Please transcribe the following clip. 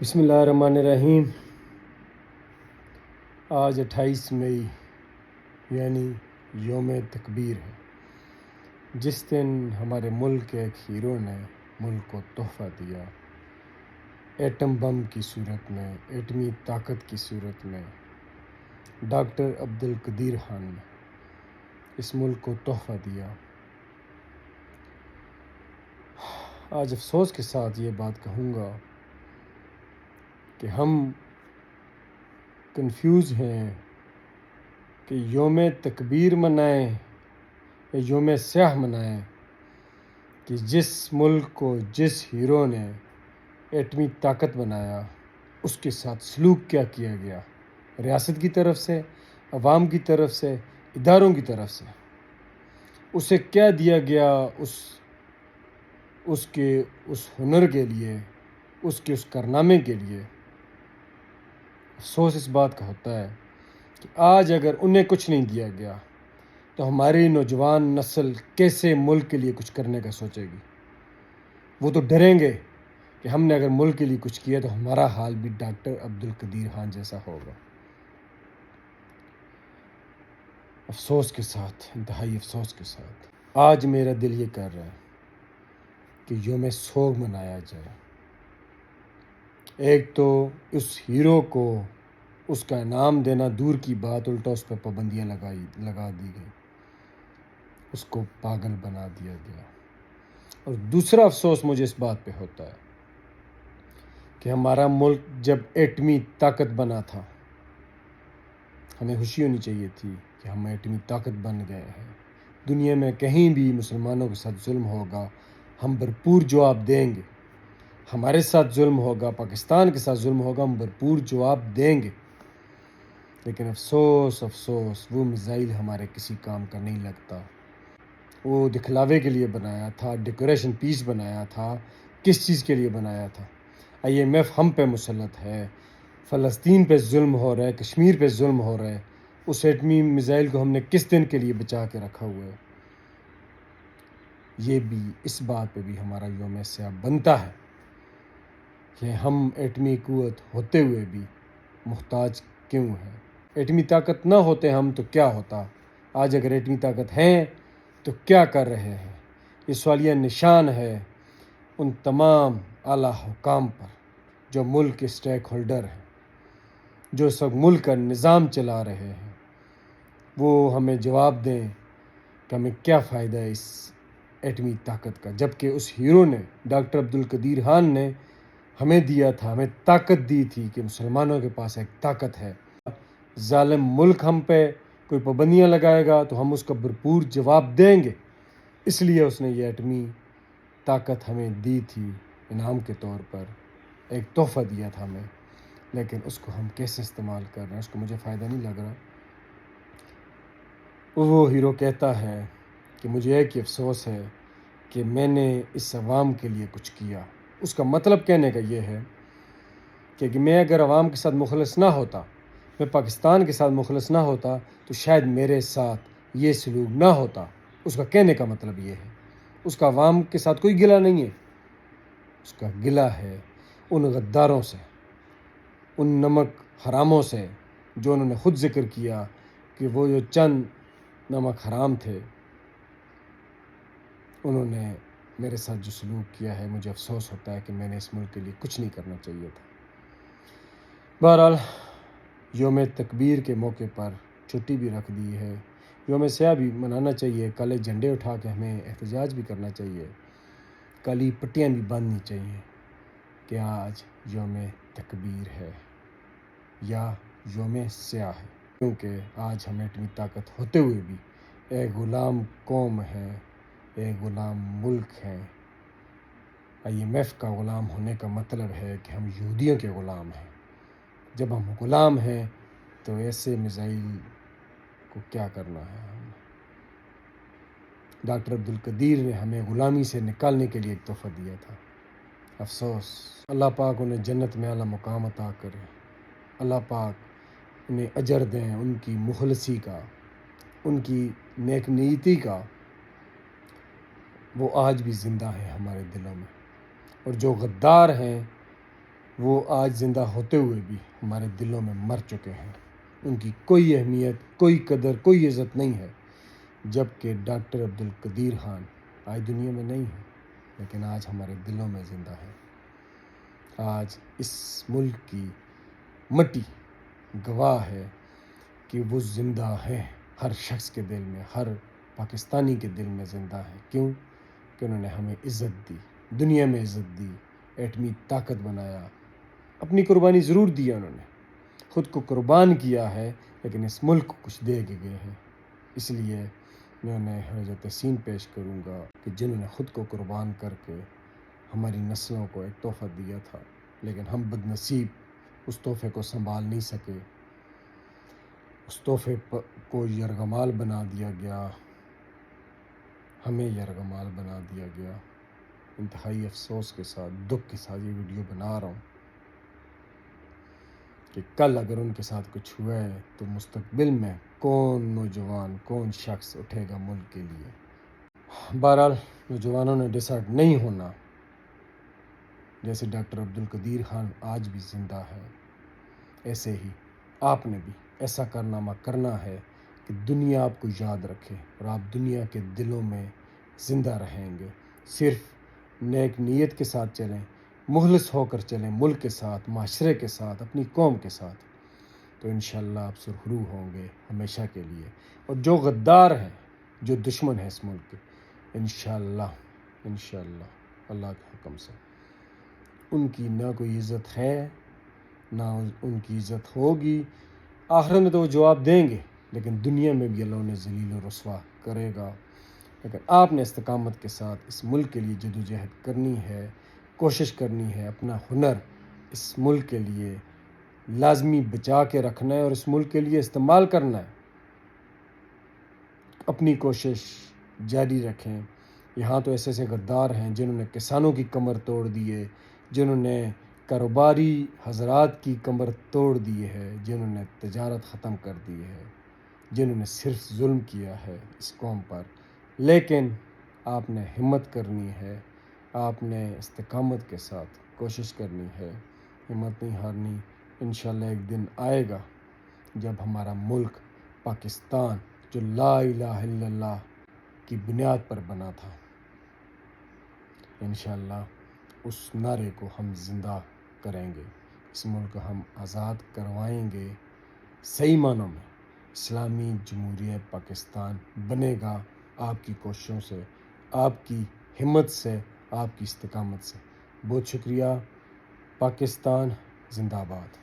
بسم اللہ الرحمن الرحیم۔ آج 28 مئی یعنی یوم تکبیر ہے، جس دن ہمارے ملک کے ایک ہیرو نے ملک کو تحفہ دیا، ایٹم بم کی صورت میں، ایٹمی طاقت کی صورت میں۔ ڈاکٹر عبدالقدیر خان نے اس ملک کو تحفہ دیا۔ آج افسوس کے ساتھ یہ بات کہوں گا کہ ہم کنفیوز ہیں کہ یوم تکبیر منائیں یا یوم سیاہ منائیں، کہ جس ملک کو جس ہیرو نے ایٹمی طاقت بنایا اس کے ساتھ سلوک کیا کیا گیا، ریاست کی طرف سے، عوام کی طرف سے، اداروں کی طرف سے، اسے کیا دیا گیا اس کے اس ہنر کے لیے، اس کے اس کارنامے کے لیے۔ افسوس اس بات کا ہوتا ہے کہ آج اگر انہیں کچھ نہیں دیا گیا تو ہماری نوجوان نسل کیسے ملک کے لیے کچھ کرنے کا سوچے گی؟ وہ تو ڈریں گے کہ ہم نے اگر ملک کے لیے کچھ کیا تو ہمارا حال بھی ڈاکٹر عبدالقدیر خان جیسا ہوگا۔ افسوس کے ساتھ، انتہائی افسوس کے ساتھ آج میرا دل یہ کر رہا ہے کہ یوم سوگ منایا جائے۔ ایک تو اس ہیرو کو اس کا انعام دینا دور کی بات، الٹا اس پہ پابندیاں لگا دی گئی، اس کو پاگل بنا دیا گیا۔ اور دوسرا افسوس مجھے اس بات پہ ہوتا ہے کہ ہمارا ملک جب ایٹمی طاقت بنا تھا، ہمیں خوشی ہونی چاہیے تھی کہ ہم ایٹمی طاقت بن گئے ہیں۔ دنیا میں کہیں بھی مسلمانوں کے ساتھ ظلم ہوگا، ہم بھرپور جواب دیں گے۔ ہمارے ساتھ ظلم ہوگا، پاکستان کے ساتھ ظلم ہوگا، ہم بھرپور جواب دیں گے۔ لیکن افسوس وہ میزائل ہمارے کسی کام کا نہیں لگتا۔ وہ دکھلاوے کے لیے بنایا تھا، ڈیکوریشن پیس بنایا تھا۔ کس چیز کے لیے بنایا تھا؟ IMF ہم پہ مسلط ہے، فلسطین پہ ظلم ہو رہا ہے، کشمیر پہ ظلم ہو رہا ہے۔ اس ایٹمی میزائل کو ہم نے کس دن کے لیے بچا کے رکھا ہوا ہے؟ یہ بھی، اس بات پہ بھی ہمارا یوم سیاہ بنتا ہے کہ ہم ایٹمی قوت ہوتے ہوئے بھی محتاج کیوں ہیں؟ ایٹمی طاقت نہ ہوتے ہم تو کیا ہوتا؟ آج اگر ایٹمی طاقت ہیں تو کیا کر رہے ہیں؟ یہ سوالیہ نشان ہے ان تمام اعلیٰ حکام پر جو ملک کے اسٹیک ہولڈر ہیں، جو اس وقت ملک کا نظام چلا رہے ہیں۔ وہ ہمیں جواب دیں کہ ہمیں کیا فائدہ ہے اس ایٹمی طاقت کا، جبکہ اس ہیرو نے، ڈاکٹر عبدالقدیر خان نے ہمیں دیا تھا، ہمیں طاقت دی تھی کہ مسلمانوں کے پاس ایک طاقت ہے۔ ظالم ملک ہم پہ کوئی پابندیاں لگائے گا تو ہم اس کا بھرپور جواب دیں گے۔ اس لیے اس نے یہ ایٹمی طاقت ہمیں دی تھی انعام کے طور پر، ایک تحفہ دیا تھا ہمیں، لیکن اس کو ہم کیسے استعمال کر رہے ہیں اس کو مجھے فائدہ نہیں لگ رہا۔ وہ ہیرو کہتا ہے کہ مجھے ایک ہی افسوس ہے کہ میں نے اس عوام کے لیے کچھ کیا۔ اس کا مطلب کہنے کا یہ ہے کہ میں اگر عوام کے ساتھ مخلص نہ ہوتا، میں پاکستان کے ساتھ مخلص نہ ہوتا تو شاید میرے ساتھ یہ سلوک نہ ہوتا۔ اس کا کہنے کا مطلب یہ ہے، اس کا عوام کے ساتھ کوئی گلہ نہیں ہے، اس کا گلہ ہے ان غداروں سے، ان نمک حراموں سے جو انہوں نے خود ذکر کیا کہ وہ جو چند نمک حرام تھے، انہوں نے میرے ساتھ جو سلوک کیا ہے، مجھے افسوس ہوتا ہے کہ میں نے اس ملک کے لیے کچھ نہیں کرنا چاہیے تھا۔ بہرحال یوم تکبیر کے موقع پر چھٹی بھی رکھ دی ہے، یوم سیاہ بھی منانا چاہیے، کالے جھنڈے اٹھا کے ہمیں احتجاج بھی کرنا چاہیے، کالی پٹیاں بھی باندھنی چاہیے کہ آج یوم تکبیر ہے یا یوم سیاہ ہے، کیونکہ آج ہم ایٹمی طاقت ہوتے ہوئے بھی ایک غلام قوم ہے، ایک غلام ملک ہے۔ IMF کا غلام ہونے کا مطلب ہے کہ ہم یہودیوں کے غلام ہیں۔ جب ہم غلام ہیں تو ایسے میزائل کو کیا کرنا ہے؟ ڈاکٹر عبدالقدیر نے ہمیں غلامی سے نکالنے کے لیے ایک تحفہ دیا تھا۔ افسوس، اللہ پاک انہیں جنت میں اعلیٰ مقام عطا کرے، اللہ پاک انہیں اجر دیں ان کی مخلصی کا، ان کی نیک نیتی کا۔ وہ آج بھی زندہ ہیں ہمارے دلوں میں، اور جو غدار ہیں وہ آج زندہ ہوتے ہوئے بھی ہمارے دلوں میں مر چکے ہیں. ان کی کوئی اہمیت، کوئی قدر، کوئی عزت نہیں ہے. جبکہ ڈاکٹر عبدالقدیر خان آج دنیا میں نہیں ہے، لیکن آج ہمارے دلوں میں زندہ ہے. آج اس ملک کی مٹی گواہ ہے کہ وہ زندہ ہیں. ہر شخص کے دل میں، ہر پاکستانی کے دل میں زندہ ہے. کیوں؟ کہ انہوں نے ہمیں عزت دی، دنیا میں عزت دی، ایٹمی طاقت بنایا. اپنی قربانی ضرور دی انہوں نے، خود کو قربان کیا ہے، لیکن اس ملک کو کچھ دے کے گئے ہیں. اس لیے میں انہیں حوصلہ تحسین پیش کروں گا کہ جنہوں نے خود کو قربان کر کے ہماری نسلوں کو ایک تحفہ دیا تھا، لیکن ہم بد نصیب اس تحفے کو سنبھال نہیں سکے. اس تحفے کو یرغمال بنا دیا گیا، ہمیں یرغمال بنا دیا گیا. انتہائی افسوس کے ساتھ، دکھ کے ساتھ یہ ویڈیو بنا رہا ہوں کہ کل اگر ان کے ساتھ کچھ ہوا ہے تو مستقبل میں کون نوجوان، کون شخص اٹھے گا ملک کے لیے. بہرحال نوجوانوں نے ڈسائڈ نہیں ہونا. جیسے ڈاکٹر عبدالقدیر خان آج بھی زندہ ہے، ایسے ہی آپ نے بھی ایسا کارنامہ کرنا ہے کہ دنیا آپ کو یاد رکھے اور آپ دنیا کے دلوں میں زندہ رہیں گے. صرف نیک نیت کے ساتھ چلیں، مخلص ہو کر چلیں، ملک کے ساتھ، معاشرے کے ساتھ، اپنی قوم کے ساتھ، تو انشاءاللہ آپ سرخرو ہوں گے ہمیشہ کے لیے. اور جو غدار ہیں، جو دشمن ہیں اس ملک کے، انشاءاللہ اللہ کے حکم سے ان کی نہ کوئی عزت ہے، نہ ان کی عزت ہوگی. آخرت میں تو وہ جواب دیں گے، لیکن دنیا میں بھی اللہ انہیں ذلیل و رسوا کرے گا. لیکن آپ نے استقامت کے ساتھ اس ملک کے لیے جدوجہد کرنی ہے، کوشش کرنی ہے. اپنا ہنر اس ملک کے لیے لازمی بچا کے رکھنا ہے اور اس ملک کے لیے استعمال کرنا ہے. اپنی کوشش جاری رکھیں. یہاں تو ایسے ایسے غدار ہیں جنہوں نے کسانوں کی کمر توڑ دی ہے، جنہوں نے کاروباری حضرات کی کمر توڑ دی ہے، جنہوں نے تجارت ختم کر دی ہے، جنہوں نے صرف ظلم کیا ہے اس قوم پر. لیکن آپ نے ہمت کرنی ہے، آپ نے استقامت کے ساتھ کوشش کرنی ہے، ہمت نہیں ہارنی. انشاءاللہ ایک دن آئے گا جب ہمارا ملک پاکستان، جو لا الہ الا اللہ کی بنیاد پر بنا تھا، انشاءاللہ اس نعرے کو ہم زندہ کریں گے. اس ملک کو ہم آزاد کروائیں گے. صحیح معنوں میں اسلامی جمہوریہ پاکستان بنے گا آپ کی کوششوں سے، آپ کی ہمت سے، آپ کی استقامت سے. بہت شکریہ. پاکستان زندہ باد.